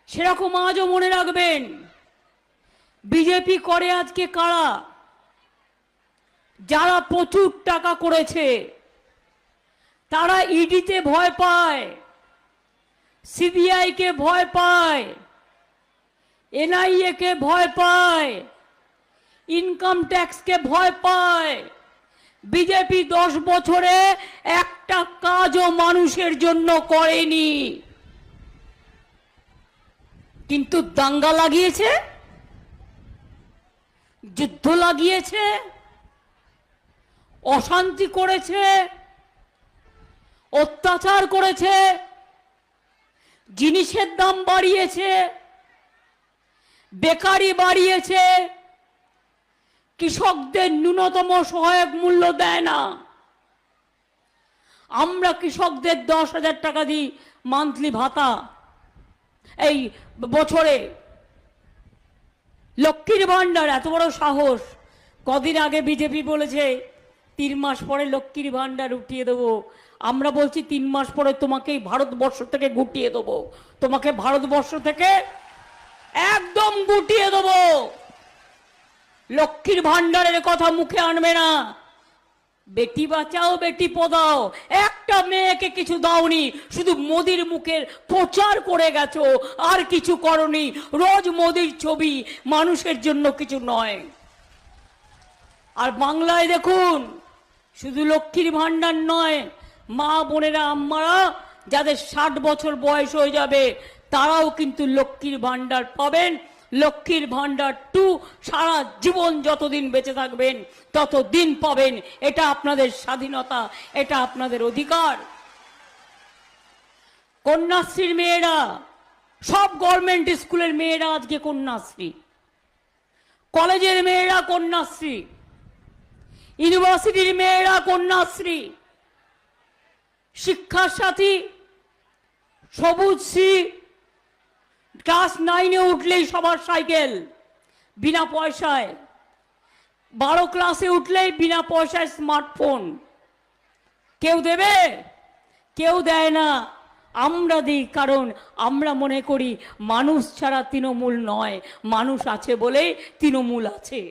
সেরকম আজও মনে রাখবেন, বিজেপি করে আজকে কারা? যারা প্রচুর টাকা করেছে তারা ইডিতে ভয় পায়, সিবিআই কে ভয় পায়, এনআইএ কে ভয় পায়, ইনকাম ট্যাক্স কে ভয় পায়। বিজেপি 10 বছরে একটা কাজও মানুষের জন্য করেনি, কিন্তু দাঙ্গা লাগিয়েছে, যুদ্ধ লাগিয়েছে, অশান্তি করেছে, অত্যাচার করেছে, জিনিসের দাম বাড়িয়েছে, বেকারি বাড়িয়েছে, কৃষকদের ন্যূনতম সহায়ক মূল্য দেয় না। আমরা কৃষকদের 10,000 টাকা দিই মান্থলি ভাতা, এই বছরে লক্ষ্মীর ভান্ডার। এত বড় সাহস! কদিন আগে বিজেপি বলেছে 3 মাস পরে লক্ষ্মীর ভান্ডার উঠিয়ে দেবো। আমরা বলছি 3 মাস পরে তোমাকে ভারতবর্ষ থেকে গুটিয়ে দেবো, তোমাকে ভারতবর্ষ থেকে একদম গুটিয়ে দেবো। লক্ষ্মীর ভান্ডারের কথা মুখে আনবে না। বেটি বাঁচাও বেটি পড়াও, একটা মেয়েকে কিছু দাওনি, শুধু মোদির মুখের প্রচার করে গেছো, আর কিছু করনি। রোজ মোদির ছবি, মানুষের জন্য কিছু নয়। আর বাংলায় দেখুন, শুধু লক্ষ্মীর ভান্ডার নয়, মা বোনেরা আম্মারা যাদের 60 বছর বয়স হয়ে যাবে তারাও কিন্তু লক্ষ্মীর ভান্ডার পাবেন। লক্ষ্মীর ভান্ডার 2 সারা জীবন যতদিন বেঁচে থাকবেন ততদিন পাবেন। এটা আপনাদের স্বাধীনতা, এটা আপনাদের অধিকার। কন্যাশ্রীর মেয়েরা, সব গভর্নমেন্ট স্কুলের মেয়েরা আজকে কন্যাশ্রী, কলেজের মেয়েরা কন্যাশ্রী, ইউনিভার্সিটির মেয়েরা কন্যাশ্রী, শিক্ষার সাথী, সবুজ শ্রী, ক্লাস 9-এ উঠলেই সবার সাইকেল বিনা পয়সায়, 12 ক্লাসে উঠলেই বিনা পয়সায় স্মার্টফোন। কেউ দেবে? কেউ দেয় না। আমরা দিই, কারণ আমরা মনে করি মানুষ ছাড়া তৃণমূল নয়, মানুষ আছে বলেই তৃণমূল আছে।